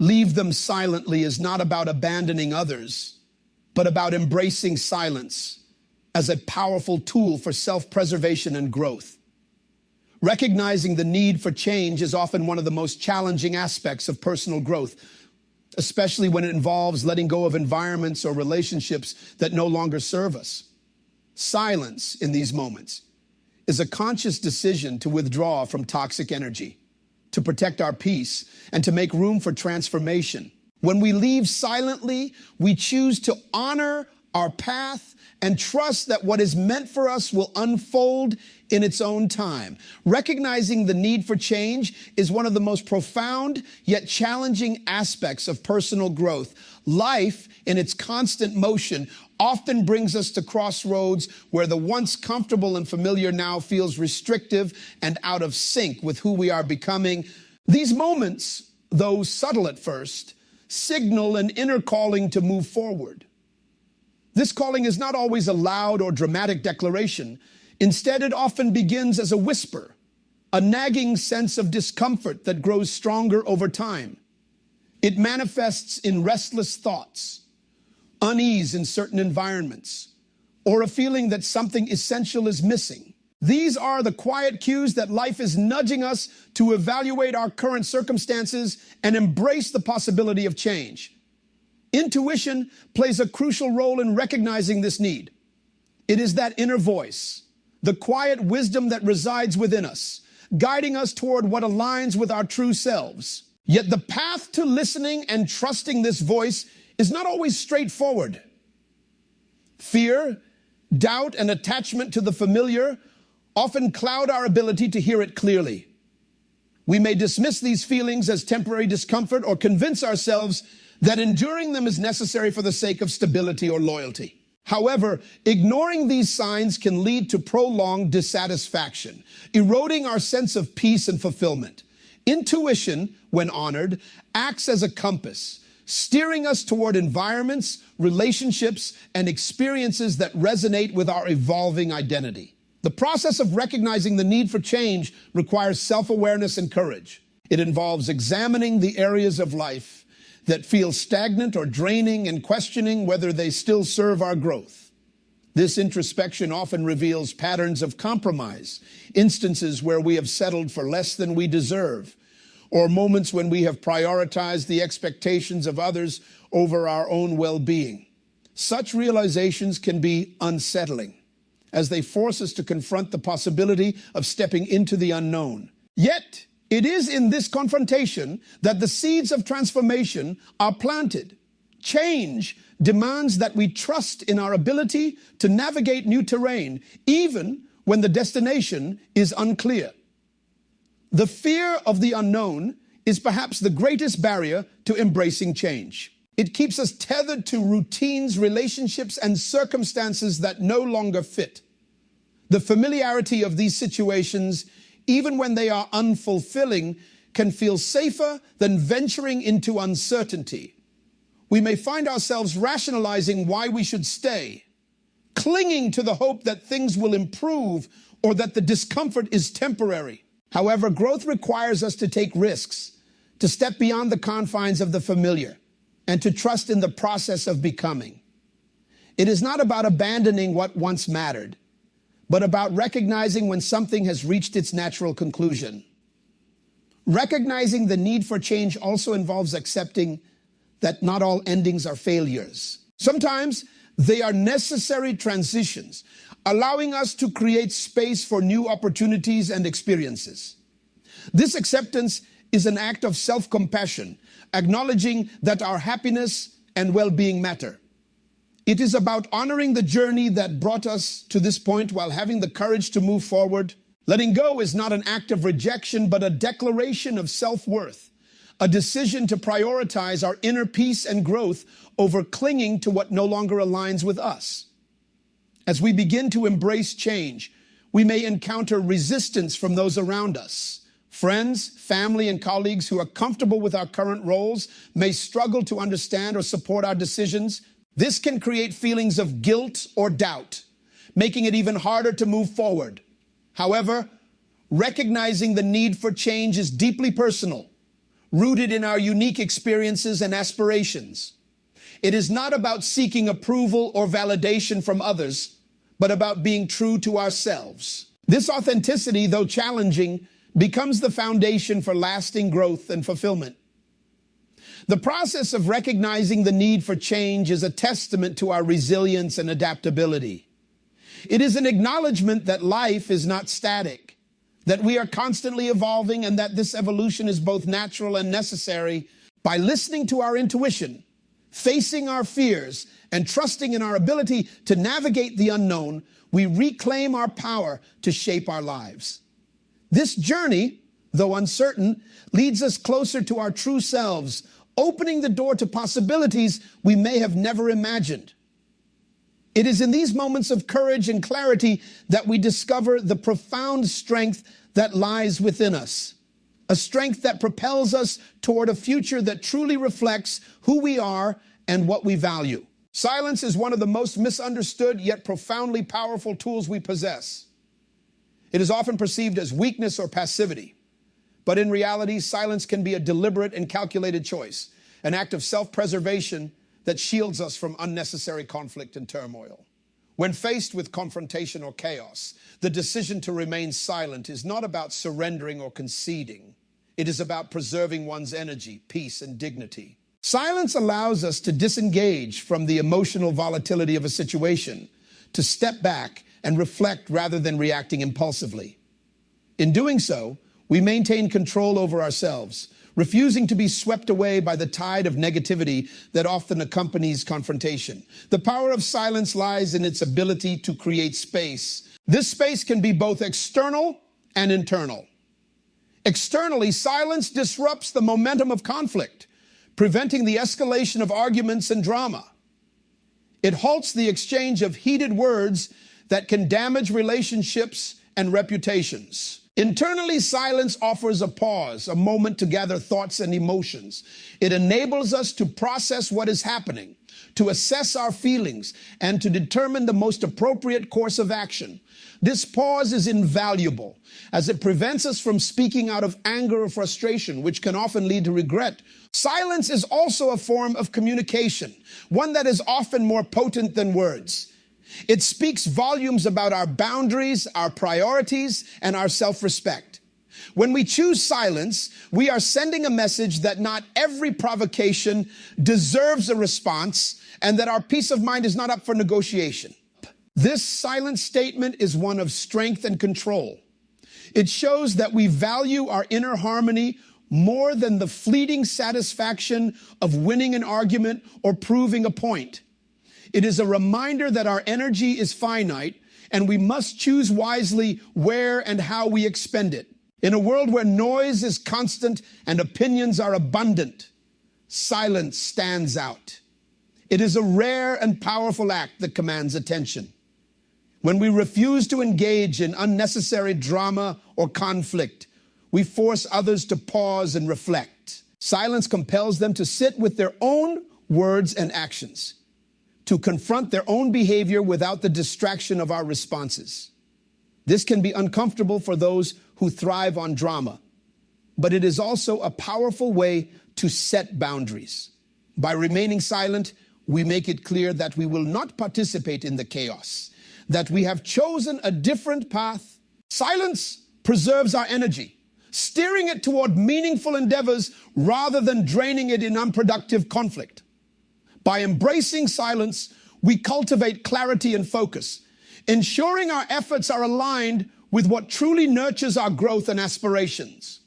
Leave them silently is not about abandoning others, but about embracing silence as a powerful tool for self-preservation and growth. Recognizing the need for change is often one of the most challenging aspects of personal growth, especially when it involves letting go of environments or relationships that no longer serve us. Silence in these moments is a conscious decision to withdraw from toxic energy, to protect our peace, and to make room for transformation. When we leave silently, we choose to honor our path and trust that what is meant for us will unfold in its own time. Recognizing the need for change is one of the most profound yet challenging aspects of personal growth. Life, in its constant motion, often brings us to crossroads where the once comfortable and familiar now feels restrictive and out of sync with who we are becoming. These moments, though subtle at first, signal an inner calling to move forward. This calling is not always a loud or dramatic declaration. Instead, it often begins as a whisper, a nagging sense of discomfort that grows stronger over time. It manifests in restless thoughts, unease in certain environments, or a feeling that something essential is missing. These are the quiet cues that life is nudging us to evaluate our current circumstances and embrace the possibility of change. Intuition plays a crucial role in recognizing this need. It is that inner voice, the quiet wisdom that resides within us, guiding us toward what aligns with our true selves. Yet the path to listening and trusting this voice is not always straightforward. Fear, doubt, and attachment to the familiar often cloud our ability to hear it clearly. We may dismiss these feelings as temporary discomfort or convince ourselves that enduring them is necessary for the sake of stability or loyalty. However, ignoring these signs can lead to prolonged dissatisfaction, eroding our sense of peace and fulfillment. Intuition, when honored, acts as a compass, steering us toward environments, relationships, and experiences that resonate with our evolving identity. The process of recognizing the need for change requires self-awareness and courage. It involves examining the areas of life that feel stagnant or draining and questioning whether they still serve our growth. This introspection often reveals patterns of compromise, instances where we have settled for less than we deserve, or moments when we have prioritized the expectations of others over our own well-being. Such realizations can be unsettling, as they force us to confront the possibility of stepping into the unknown. Yet, it is in this confrontation that the seeds of transformation are planted. Change demands that we trust in our ability to navigate new terrain, even when the destination is unclear. The fear of the unknown is perhaps the greatest barrier to embracing change. It keeps us tethered to routines, relationships, and circumstances that no longer fit. The familiarity of these situations, even when they are unfulfilling, can feel safer than venturing into uncertainty. We may find ourselves rationalizing why we should stay, clinging to the hope that things will improve or that the discomfort is temporary. However, growth requires us to take risks, to step beyond the confines of the familiar, and to trust in the process of becoming. It is not about abandoning what once mattered, but about recognizing when something has reached its natural conclusion. Recognizing the need for change also involves accepting that not all endings are failures. Sometimes they are necessary transitions, allowing us to create space for new opportunities and experiences. This acceptance is an act of self-compassion, acknowledging that our happiness and well-being matter. It is about honoring the journey that brought us to this point while having the courage to move forward. Letting go is not an act of rejection, but a declaration of self-worth, a decision to prioritize our inner peace and growth over clinging to what no longer aligns with us. As we begin to embrace change, we may encounter resistance from those around us. Friends, family, and colleagues who are comfortable with our current roles may struggle to understand or support our decisions. This can create feelings of guilt or doubt, making it even harder to move forward. However, recognizing the need for change is deeply personal. rooted in our unique experiences and aspirations. It is not about seeking approval or validation from others, but about being true to ourselves. This authenticity, though challenging, becomes the foundation for lasting growth and fulfillment. The process of recognizing the need for change is a testament to our resilience and adaptability. It is an acknowledgement that life is not static, that we are constantly evolving, and that this evolution is both natural and necessary. By listening to our intuition, facing our fears, and trusting in our ability to navigate the unknown, we reclaim our power to shape our lives. This journey, though uncertain, leads us closer to our true selves, opening the door to possibilities we may have never imagined. It is in these moments of courage and clarity that we discover the profound strength that lies within us, a strength that propels us toward a future that truly reflects who we are and what we value. Silence is one of the most misunderstood yet profoundly powerful tools we possess. It is often perceived as weakness or passivity, but in reality, silence can be a deliberate and calculated choice, an act of self-preservation that shields us from unnecessary conflict and turmoil. When faced with confrontation or chaos, the decision to remain silent is not about surrendering or conceding. It is about preserving one's energy, peace, and dignity. Silence allows us to disengage from the emotional volatility of a situation, to step back and reflect rather than reacting impulsively. In doing so, we maintain control over ourselves, refusing to be swept away by the tide of negativity that often accompanies confrontation. The power of silence lies in its ability to create space. This space can be both external and internal. Externally, silence disrupts the momentum of conflict, preventing the escalation of arguments and drama. It halts the exchange of heated words that can damage relationships and reputations. Internally, silence offers a pause, a moment to gather thoughts and emotions. It enables us to process what is happening, to assess our feelings, and to determine the most appropriate course of action. This pause is invaluable, as it prevents us from speaking out of anger or frustration, which can often lead to regret. Silence is also a form of communication, one that is often more potent than words. It speaks volumes about our boundaries, our priorities, and our self-respect. When we choose silence, we are sending a message that not every provocation deserves a response, and that our peace of mind is not up for negotiation. This silent statement is one of strength and control. It shows that we value our inner harmony more than the fleeting satisfaction of winning an argument or proving a point. It is a reminder that our energy is finite, and we must choose wisely where and how we expend it. In a world where noise is constant and opinions are abundant, silence stands out. It is a rare and powerful act that commands attention. When we refuse to engage in unnecessary drama or conflict, we force others to pause and reflect. Silence compels them to sit with their own words and actions, to confront their own behavior without the distraction of our responses. This can be uncomfortable for those who thrive on drama, but it is also a powerful way to set boundaries. By remaining silent, we make it clear that we will not participate in the chaos, that we have chosen a different path. Silence preserves our energy, steering it toward meaningful endeavors rather than draining it in unproductive conflict. By embracing silence, we cultivate clarity and focus, ensuring our efforts are aligned with what truly nurtures our growth and aspirations.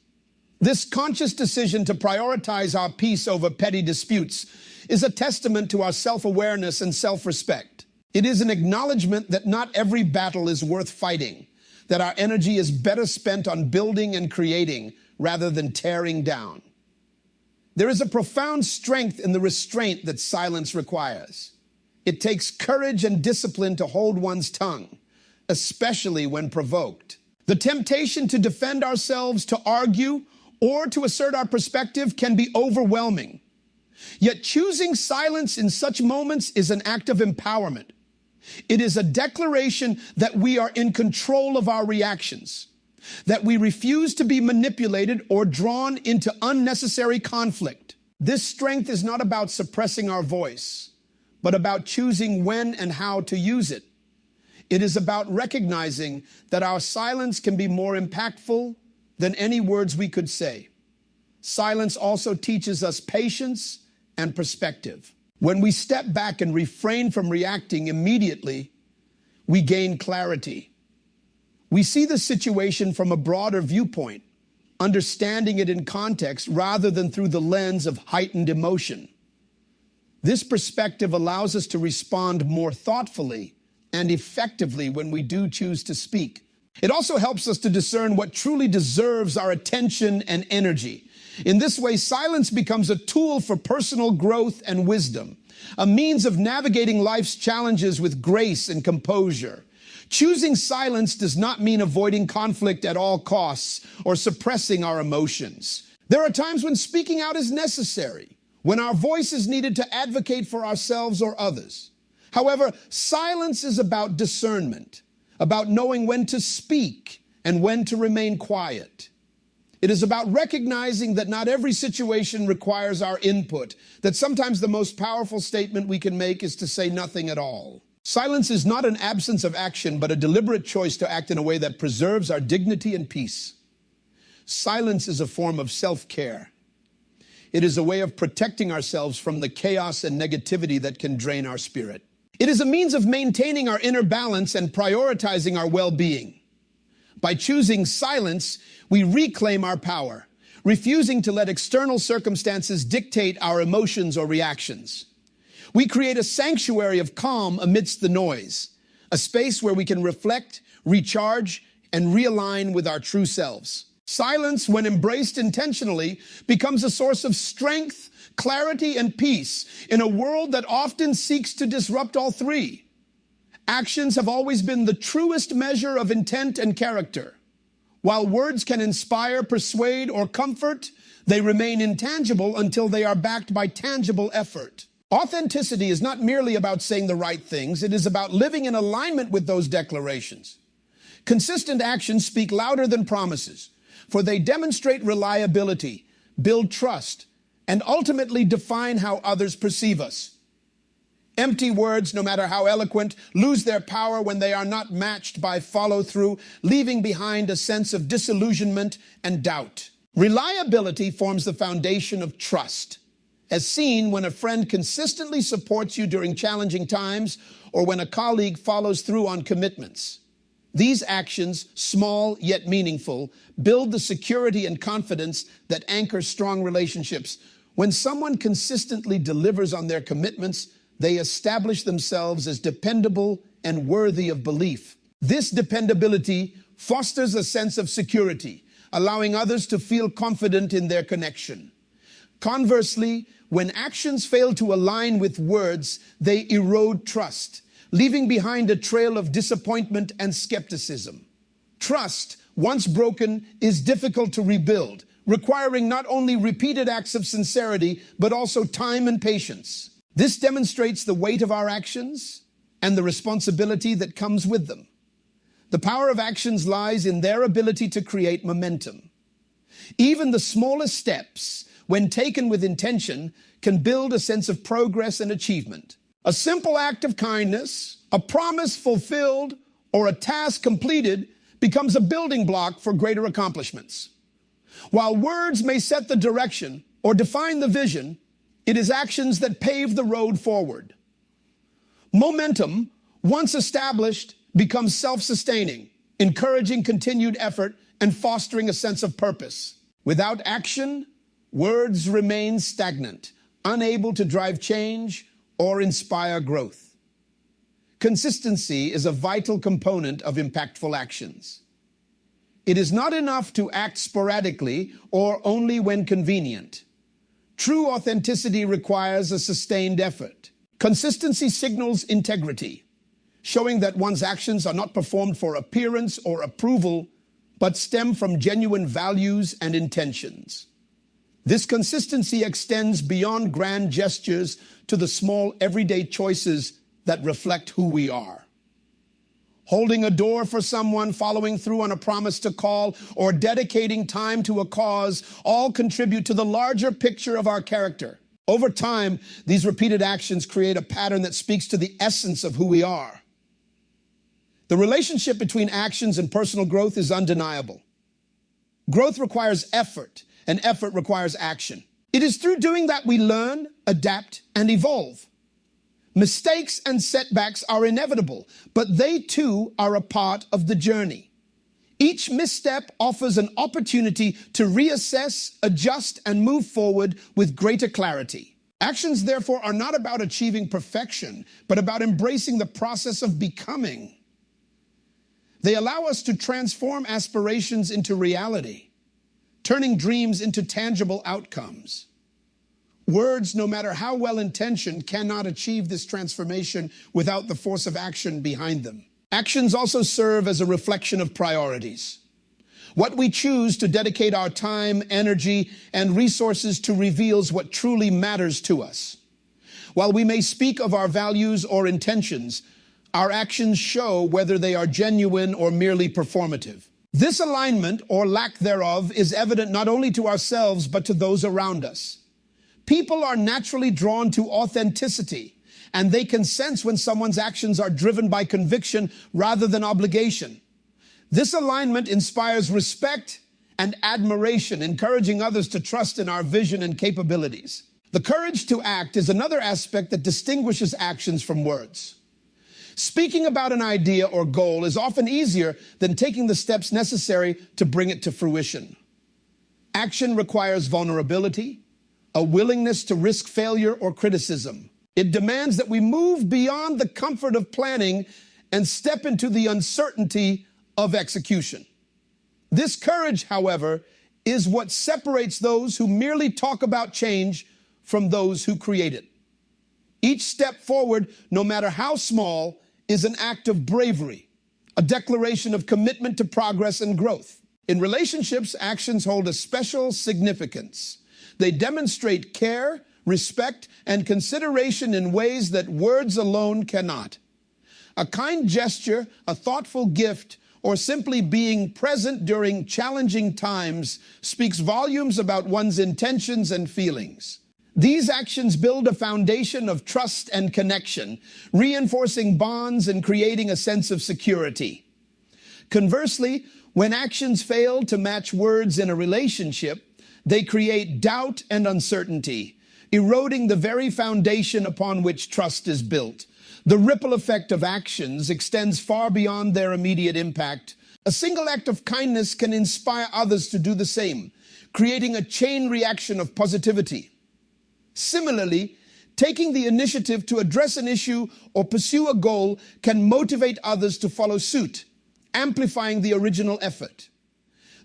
This conscious decision to prioritize our peace over petty disputes is a testament to our self-awareness and self-respect. It is an acknowledgement that not every battle is worth fighting, that our energy is better spent on building and creating rather than tearing down. There is a profound strength in the restraint that silence requires. It takes courage and discipline to hold one's tongue, especially when provoked. The temptation to defend ourselves, to argue, or to assert our perspective can be overwhelming. Yet choosing silence in such moments is an act of empowerment. It is a declaration that we are in control of our reactions. that we refuse to be manipulated or drawn into unnecessary conflict. This strength is not about suppressing our voice, but about choosing when and how to use it. It is about recognizing that our silence can be more impactful than any words we could say. Silence also teaches us patience and perspective. When we step back and refrain from reacting immediately, we gain clarity. We see the situation from a broader viewpoint, understanding it in context rather than through the lens of heightened emotion. This perspective allows us to respond more thoughtfully and effectively when we do choose to speak. It also helps us to discern what truly deserves our attention and energy. In this way, silence becomes a tool for personal growth and wisdom, a means of navigating life's challenges with grace and composure. Choosing silence does not mean avoiding conflict at all costs or suppressing our emotions. There are times when speaking out is necessary, when our voice is needed to advocate for ourselves or others. However, silence is about discernment, about knowing when to speak and when to remain quiet. It is about recognizing that not every situation requires our input, that sometimes the most powerful statement we can make is to say nothing at all. Silence is not an absence of action, but a deliberate choice to act in a way that preserves our dignity and peace. Silence is a form of self-care. It is a way of protecting ourselves from the chaos and negativity that can drain our spirit. It is a means of maintaining our inner balance and prioritizing our well-being. By choosing silence, we reclaim our power, refusing to let external circumstances dictate our emotions or reactions. We create a sanctuary of calm amidst the noise, a space where we can reflect, recharge, and realign with our true selves. Silence, when embraced intentionally, becomes a source of strength, clarity, and peace in a world that often seeks to disrupt all three. Actions have always been the truest measure of intent and character. While words can inspire, persuade, or comfort, they remain intangible until they are backed by tangible effort. Authenticity is not merely about saying the right things, it is about living in alignment with those declarations. Consistent actions speak louder than promises, for they demonstrate reliability, build trust, and ultimately define how others perceive us. Empty words, no matter how eloquent, lose their power when they are not matched by follow-through, leaving behind a sense of disillusionment and doubt. Reliability forms the foundation of trust, as seen when a friend consistently supports you during challenging times or when a colleague follows through on commitments. These actions, small yet meaningful, build the security and confidence that anchor strong relationships. When someone consistently delivers on their commitments, they establish themselves as dependable and worthy of belief. This dependability fosters a sense of security, allowing others to feel confident in their connection. Conversely, when actions fail to align with words, they erode trust, leaving behind a trail of disappointment and skepticism. Trust, once broken, is difficult to rebuild, requiring not only repeated acts of sincerity, but also time and patience. This demonstrates the weight of our actions and the responsibility that comes with them. The power of actions lies in their ability to create momentum. Even the smallest steps, when taken with intention, can build a sense of progress and achievement. A simple act of kindness, a promise fulfilled, or a task completed becomes a building block for greater accomplishments. While words may set the direction or define the vision, it is actions that pave the road forward. Momentum, once established, becomes self-sustaining, encouraging continued effort and fostering a sense of purpose. Without action, words remain stagnant, unable to drive change or inspire growth. Consistency is a vital component of impactful actions. It is not enough to act sporadically or only when convenient. True authenticity requires a sustained effort. Consistency signals integrity, showing that one's actions are not performed for appearance or approval, but stem from genuine values and intentions. This consistency extends beyond grand gestures to the small everyday choices that reflect who we are. Holding a door for someone, following through on a promise to call, or dedicating time to a cause all contribute to the larger picture of our character. Over time, these repeated actions create a pattern that speaks to the essence of who we are. The relationship between actions and personal growth is undeniable. Growth requires effort, and effort requires action. It is through doing that we learn, adapt, and evolve. Mistakes and setbacks are inevitable, but they too are a part of the journey. Each misstep offers an opportunity to reassess, adjust, and move forward with greater clarity. Actions, therefore, are not about achieving perfection, but about embracing the process of becoming. They allow us to transform aspirations into reality, turning dreams into tangible outcomes. Words, no matter how well-intentioned, cannot achieve this transformation without the force of action behind them. Actions also serve as a reflection of priorities. What we choose to dedicate our time, energy, and resources to reveals what truly matters to us. While we may speak of our values or intentions, our actions show whether they are genuine or merely performative. This alignment, or lack thereof, is evident not only to ourselves, but to those around us. People are naturally drawn to authenticity, and they can sense when someone's actions are driven by conviction rather than obligation. This alignment inspires respect and admiration, encouraging others to trust in our vision and capabilities. The courage to act is another aspect that distinguishes actions from words. Speaking about an idea or goal is often easier than taking the steps necessary to bring it to fruition. Action requires vulnerability, a willingness to risk failure or criticism. It demands that we move beyond the comfort of planning and step into the uncertainty of execution. This courage, however, is what separates those who merely talk about change from those who create it. Each step forward, no matter how small, is an act of bravery, a declaration of commitment to progress and growth. In relationships, actions hold a special significance. They demonstrate care, respect, and consideration in ways that words alone cannot. A kind gesture, a thoughtful gift, or simply being present during challenging times speaks volumes about one's intentions and feelings. These actions build a foundation of trust and connection, reinforcing bonds and creating a sense of security. Conversely, when actions fail to match words in a relationship, they create doubt and uncertainty, eroding the very foundation upon which trust is built. The ripple effect of actions extends far beyond their immediate impact. A single act of kindness can inspire others to do the same, creating a chain reaction of positivity. Similarly, taking the initiative to address an issue or pursue a goal can motivate others to follow suit, amplifying the original effort.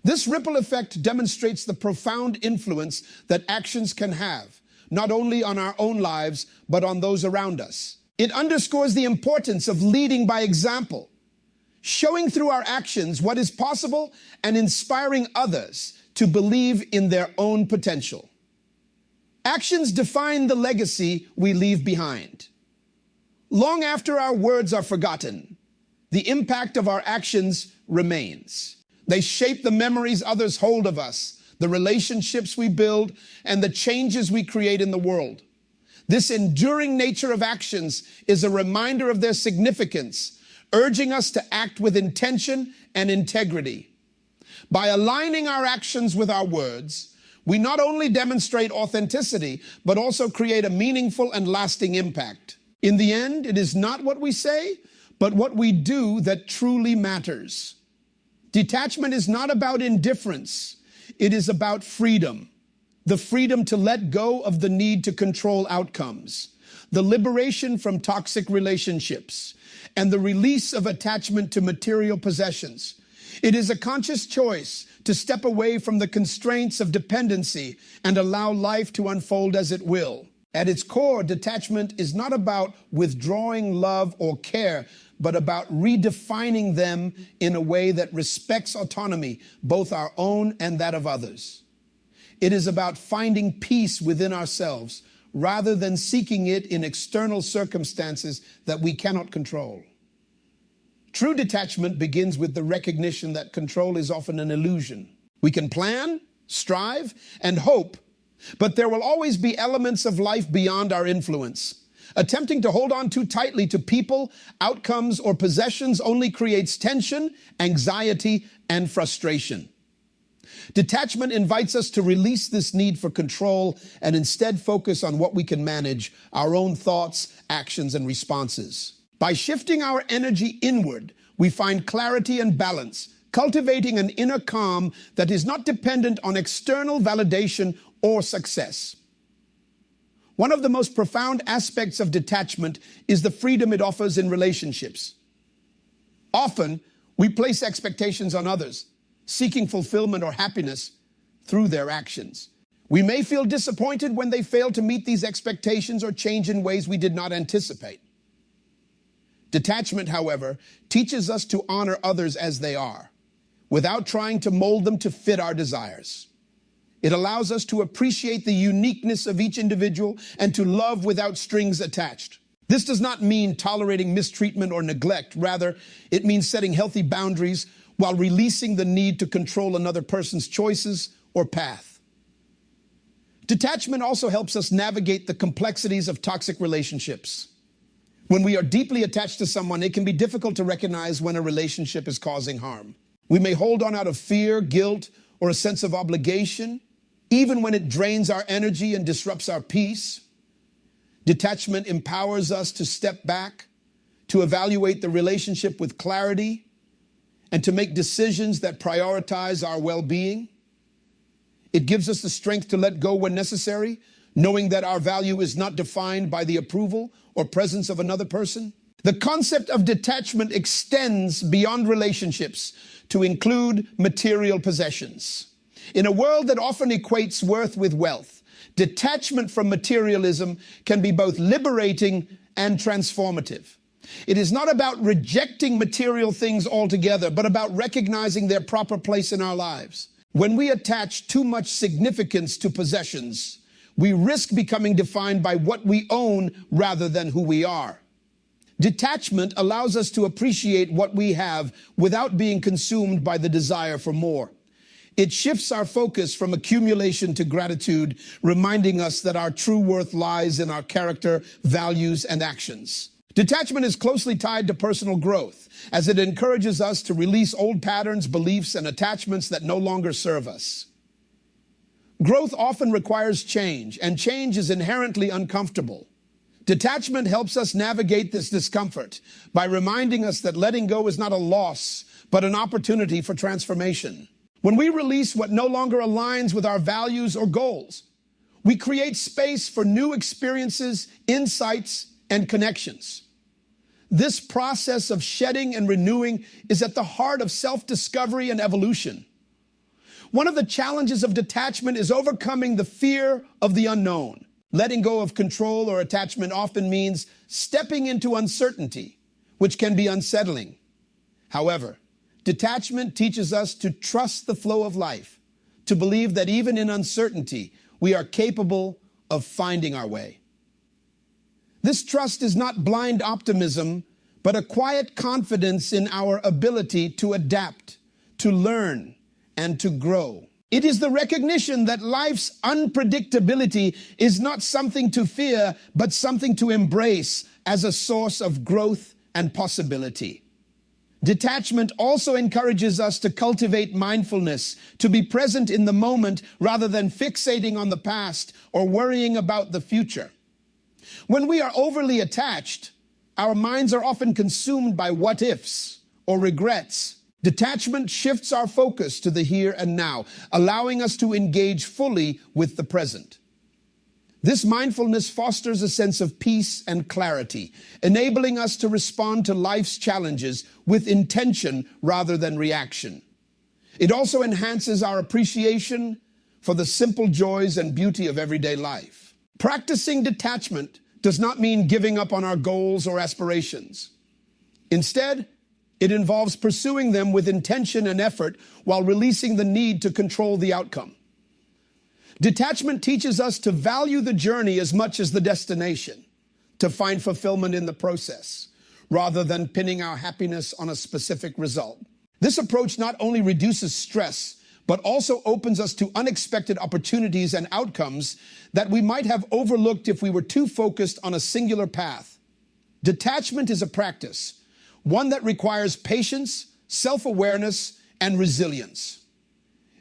This ripple effect demonstrates the profound influence that actions can have, not only on our own lives, but on those around us. It underscores the importance of leading by example, showing through our actions what is possible and inspiring others to believe in their own potential. Actions define the legacy we leave behind. Long after our words are forgotten, the impact of our actions remains. They shape the memories others hold of us, the relationships we build, and the changes we create in the world. This enduring nature of actions is a reminder of their significance, urging us to act with intention and integrity. By aligning our actions with our words, we not only demonstrate authenticity, but also create a meaningful and lasting impact. In the end, it is not what we say, but what we do that truly matters. Detachment is not about indifference. It is about freedom. The freedom to let go of the need to control outcomes, the liberation from toxic relationships, and the release of attachment to material possessions. It is a conscious choice to step away from the constraints of dependency and allow life to unfold as it will. At its core, detachment is not about withdrawing love or care, but about redefining them in a way that respects autonomy, both our own and that of others. It is about finding peace within ourselves rather than seeking it in external circumstances that we cannot control. True detachment begins with the recognition that control is often an illusion. We can plan, strive, and hope, but there will always be elements of life beyond our influence. Attempting to hold on too tightly to people, outcomes, or possessions only creates tension, anxiety, and frustration. Detachment invites us to release this need for control and instead focus on what we can manage, our own thoughts, actions, and responses. By shifting our energy inward, we find clarity and balance, cultivating an inner calm that is not dependent on external validation or success. One of the most profound aspects of detachment is the freedom it offers in relationships. Often, we place expectations on others, seeking fulfillment or happiness through their actions. We may feel disappointed when they fail to meet these expectations or change in ways we did not anticipate. Detachment, however, teaches us to honor others as they are, without trying to mold them to fit our desires. It allows us to appreciate the uniqueness of each individual and to love without strings attached. This does not mean tolerating mistreatment or neglect. Rather, it means setting healthy boundaries while releasing the need to control another person's choices or path. Detachment also helps us navigate the complexities of toxic relationships. When we are deeply attached to someone, it can be difficult to recognize when a relationship is causing harm. We may hold on out of fear, guilt, or a sense of obligation, even when it drains our energy and disrupts our peace. Detachment empowers us to step back, to evaluate the relationship with clarity, and to make decisions that prioritize our well-being. It gives us the strength to let go when necessary, knowing that our value is not defined by the approval or presence of another person. The concept of detachment extends beyond relationships to include material possessions. In a world that often equates worth with wealth, detachment from materialism can be both liberating and transformative. It is not about rejecting material things altogether, but about recognizing their proper place in our lives. When we attach too much significance to possessions, we risk becoming defined by what we own rather than who we are. Detachment allows us to appreciate what we have without being consumed by the desire for more. It shifts our focus from accumulation to gratitude, reminding us that our true worth lies in our character, values, and actions. Detachment is closely tied to personal growth, as it encourages us to release old patterns, beliefs, and attachments that no longer serve us. Growth often requires change, and change is inherently uncomfortable. Detachment helps us navigate this discomfort by reminding us that letting go is not a loss, but an opportunity for transformation. When we release what no longer aligns with our values or goals, we create space for new experiences, insights, and connections. This process of shedding and renewing is at the heart of self-discovery and evolution. One of the challenges of detachment is overcoming the fear of the unknown. Letting go of control or attachment often means stepping into uncertainty, which can be unsettling. However, detachment teaches us to trust the flow of life, to believe that even in uncertainty, we are capable of finding our way. This trust is not blind optimism, but a quiet confidence in our ability to adapt, to learn, and to grow. It is the recognition that life's unpredictability is not something to fear, but something to embrace as a source of growth and possibility. Detachment also encourages us to cultivate mindfulness, to be present in the moment rather than fixating on the past or worrying about the future. When we are overly attached, our minds are often consumed by what-ifs or regrets. Detachment shifts our focus to the here and now, allowing us to engage fully with the present. This mindfulness fosters a sense of peace and clarity, enabling us to respond to life's challenges with intention rather than reaction. It also enhances our appreciation for the simple joys and beauty of everyday life. Practicing detachment does not mean giving up on our goals or aspirations. Instead, it involves pursuing them with intention and effort while releasing the need to control the outcome. Detachment teaches us to value the journey as much as the destination, to find fulfillment in the process. rather than pinning our happiness on a specific result. This approach not only reduces stress, but also opens us to unexpected opportunities and outcomes that we might have overlooked if we were too focused on a singular path. Detachment is a practice, one that requires patience, self-awareness, and resilience.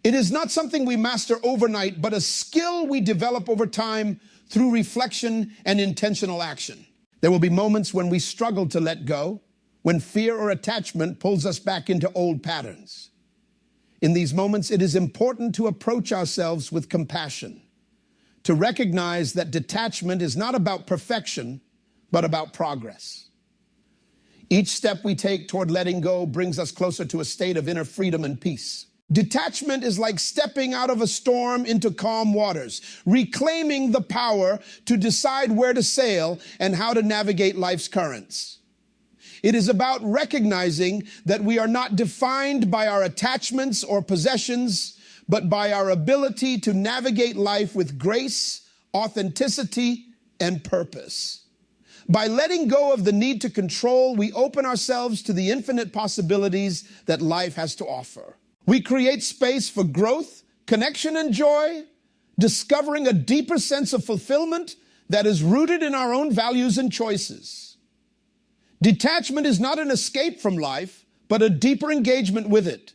It is not something we master overnight, but a skill we develop over time through reflection and intentional action. There will be moments when we struggle to let go, when fear or attachment pulls us back into old patterns. In these moments, it is important to approach ourselves with compassion, to recognize that detachment is not about perfection, but about progress. Each step we take toward letting go brings us closer to a state of inner freedom and peace. Detachment is like stepping out of a storm into calm waters, reclaiming the power to decide where to sail and how to navigate life's currents. It is about recognizing that we are not defined by our attachments or possessions, but by our ability to navigate life with grace, authenticity, and purpose. By letting go of the need to control, we open ourselves to the infinite possibilities that life has to offer. We create space for growth, connection, and joy, discovering a deeper sense of fulfillment that is rooted in our own values and choices. Detachment is not an escape from life, but a deeper engagement with it,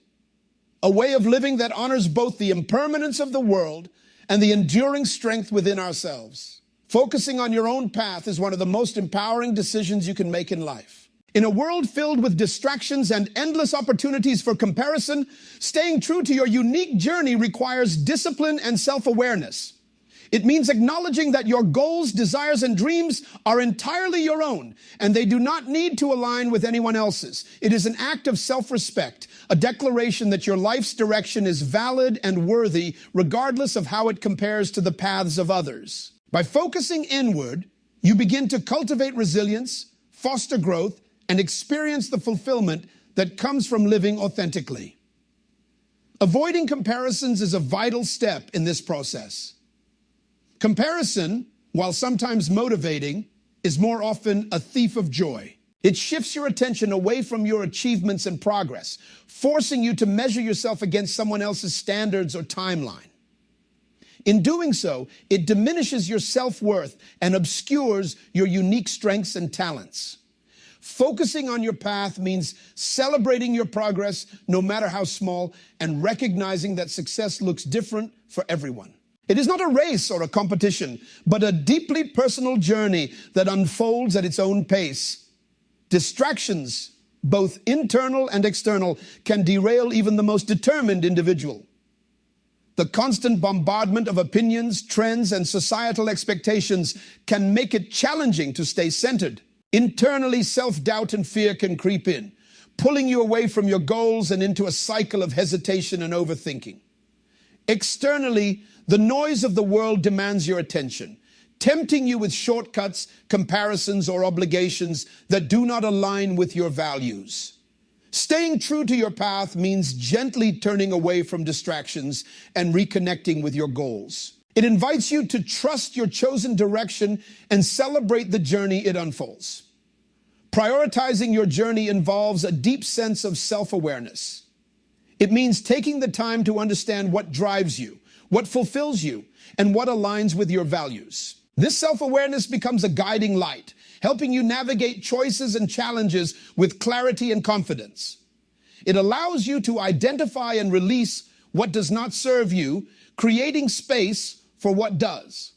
a way of living that honors both the impermanence of the world and the enduring strength within ourselves. Focusing on your own path is one of the most empowering decisions you can make in life. In a world filled with distractions and endless opportunities for comparison, staying true to your unique journey requires discipline and self-awareness. It means acknowledging that your goals, desires, and dreams are entirely your own, and they do not need to align with anyone else's. It is an act of self-respect, a declaration that your life's direction is valid and worthy, regardless of how it compares to the paths of others. By focusing inward, you begin to cultivate resilience, foster growth, and experience the fulfillment that comes from living authentically. Avoiding comparisons is a vital step in this process. Comparison, while sometimes motivating, is more often a thief of joy. It shifts your attention away from your achievements and progress, forcing you to measure yourself against someone else's standards or timeline. In doing so, it diminishes your self-worth and obscures your unique strengths and talents. Focusing on your path means celebrating your progress, no matter how small, and recognizing that success looks different for everyone. It is not a race or a competition, but a deeply personal journey that unfolds at its own pace. Distractions, both internal and external, can derail even the most determined individual. The constant bombardment of opinions, trends, and societal expectations can make it challenging to stay centered. Internally, self-doubt and fear can creep in, pulling you away from your goals and into a cycle of hesitation and overthinking. Externally, the noise of the world demands your attention, tempting you with shortcuts, comparisons, or obligations that do not align with your values. Staying true to your path means gently turning away from distractions and reconnecting with your goals. It invites you to trust your chosen direction and celebrate the journey it unfolds. Prioritizing your journey involves a deep sense of self-awareness. It means taking the time to understand what drives you, what fulfills you, and what aligns with your values. This self-awareness becomes a guiding light, helping you navigate choices and challenges with clarity and confidence. It allows you to identify and release what does not serve you, creating space for what does.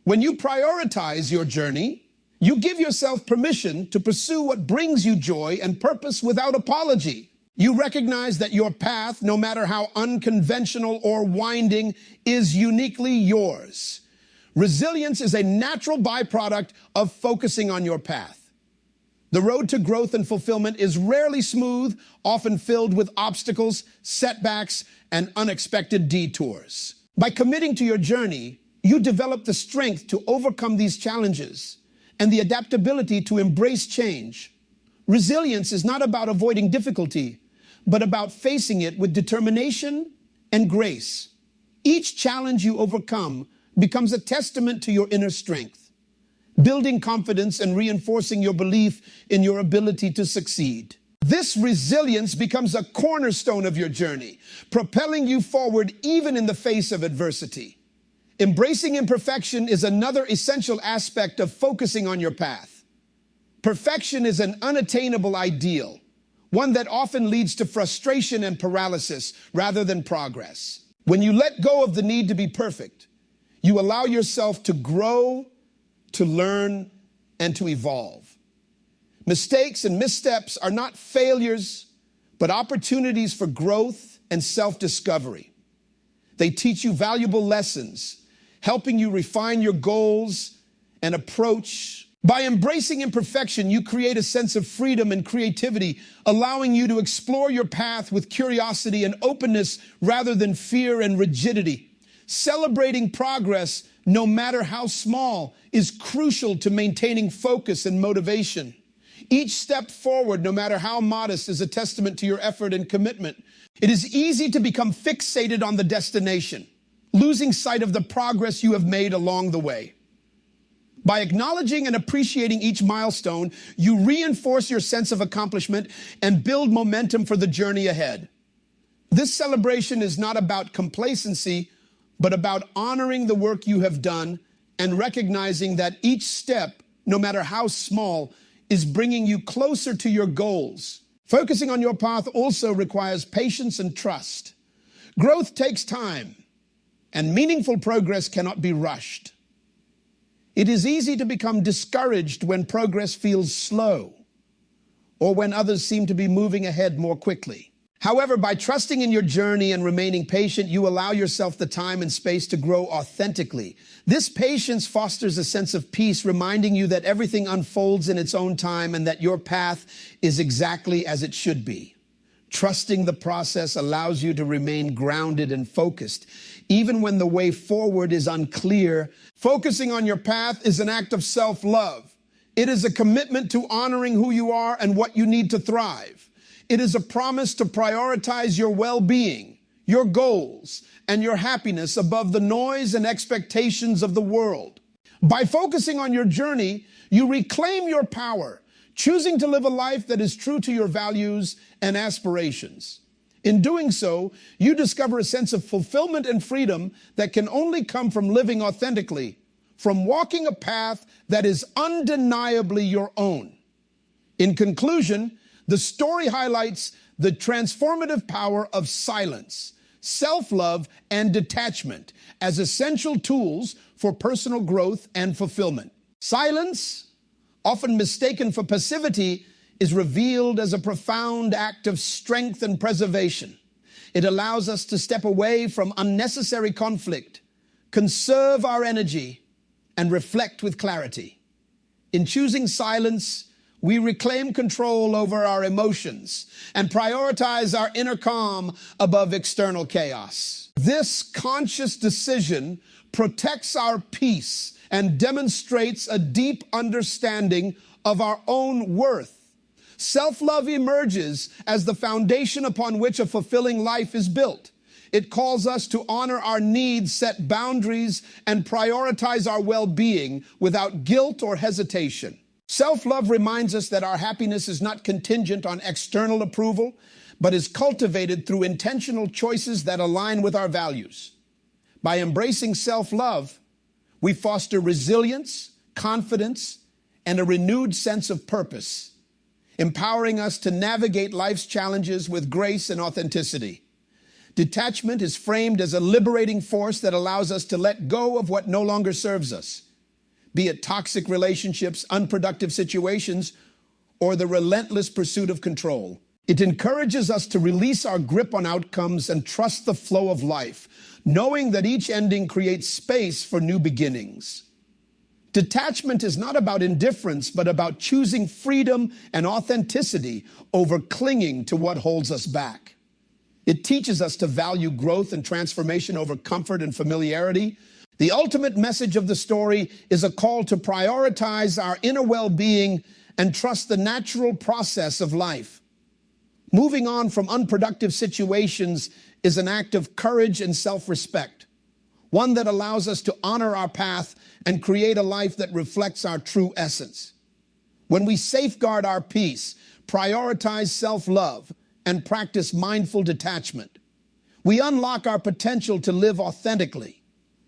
When you prioritize your journey, you give yourself permission to pursue what brings you joy and purpose without apology. You recognize that your path, no matter how unconventional or winding, is uniquely yours. Resilience is a natural byproduct of focusing on your path. The road to growth and fulfillment is rarely smooth, often filled with obstacles, setbacks, and unexpected detours. By committing to your journey, you develop the strength to overcome these challenges and the adaptability to embrace change. Resilience is not about avoiding difficulty, but about facing it with determination and grace. Each challenge you overcome becomes a testament to your inner strength, building confidence and reinforcing your belief in your ability to succeed. This resilience becomes a cornerstone of your journey, propelling you forward even in the face of adversity. Embracing imperfection is another essential aspect of focusing on your path. Perfection is an unattainable ideal, one that often leads to frustration and paralysis rather than progress. When you let go of the need to be perfect, you allow yourself to grow, to learn, and to evolve. Mistakes and missteps are not failures, but opportunities for growth and self-discovery. They teach you valuable lessons, helping you refine your goals and approach. By embracing imperfection, you create a sense of freedom and creativity, allowing you to explore your path with curiosity and openness rather than fear and rigidity. Celebrating progress, no matter how small, is crucial to maintaining focus and motivation. Each step forward, no matter how modest, is a testament to your effort and commitment. It is easy to become fixated on the destination, losing sight of the progress you have made along the way. By acknowledging and appreciating each milestone, you reinforce your sense of accomplishment and build momentum for the journey ahead. This celebration is not about complacency, but about honoring the work you have done and recognizing that each step, no matter how small, is bringing you closer to your goals. Focusing on your path also requires patience and trust. Growth takes time, and meaningful progress cannot be rushed. It is easy to become discouraged when progress feels slow, or when others seem to be moving ahead more quickly. However, by trusting in your journey and remaining patient, you allow yourself the time and space to grow authentically. This patience fosters a sense of peace, reminding you that everything unfolds in its own time and that your path is exactly as it should be. Trusting the process allows you to remain grounded and focused, even when the way forward is unclear. Focusing on your path is an act of self-love. It is a commitment to honoring who you are and what you need to thrive. It is a promise to prioritize your well-being, your goals, and your happiness above the noise and expectations of the world. By focusing on your journey, you reclaim your power, choosing to live a life that is true to your values and aspirations. In doing so, you discover a sense of fulfillment and freedom that can only come from living authentically, from walking a path that is undeniably your own. In conclusion, the story highlights the transformative power of silence, self-love, and detachment as essential tools for personal growth and fulfillment. Silence, often mistaken for passivity, is revealed as a profound act of strength and preservation. It allows us to step away from unnecessary conflict, conserve our energy, and reflect with clarity. In choosing silence, we reclaim control over our emotions and prioritize our inner calm above external chaos. This conscious decision protects our peace and demonstrates a deep understanding of our own worth. Self-love emerges as the foundation upon which a fulfilling life is built. It calls us to honor our needs, set boundaries, and prioritize our well-being without guilt or hesitation. Self-love reminds us that our happiness is not contingent on external approval, but is cultivated through intentional choices that align with our values. By embracing self-love, we foster resilience, confidence, and a renewed sense of purpose, empowering us to navigate life's challenges with grace and authenticity. Detachment is framed as a liberating force that allows us to let go of what no longer serves us, be it toxic relationships, unproductive situations, or the relentless pursuit of control. It encourages us to release our grip on outcomes and trust the flow of life, knowing that each ending creates space for new beginnings. Detachment is not about indifference, but about choosing freedom and authenticity over clinging to what holds us back. It teaches us to value growth and transformation over comfort and familiarity. The ultimate message of the story is a call to prioritize our inner well-being and trust the natural process of life. Moving on from unproductive situations is an act of courage and self-respect, one that allows us to honor our path and create a life that reflects our true essence. When we safeguard our peace, prioritize self-love, and practice mindful detachment, we unlock our potential to live authentically,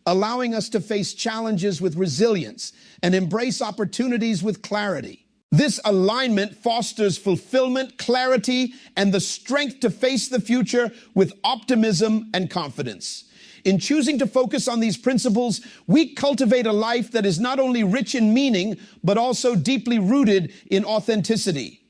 allowing us to face challenges with resilience and embrace opportunities with clarity. This alignment fosters fulfillment, clarity, and the strength to face the future with optimism and confidence. In choosing to focus on these principles, we cultivate a life that is not only rich in meaning, but also deeply rooted in authenticity.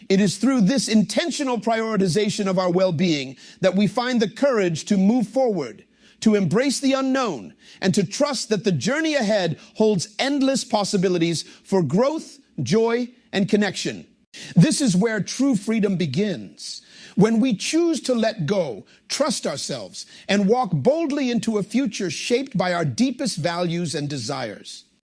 It is through this intentional prioritization of our well-being that we find the courage to move forward, to embrace the unknown, and to trust that the journey ahead holds endless possibilities for growth, joy, and connection. This is where true freedom begins. When we choose to let go, trust ourselves, and walk boldly into a future shaped by our deepest values and desires.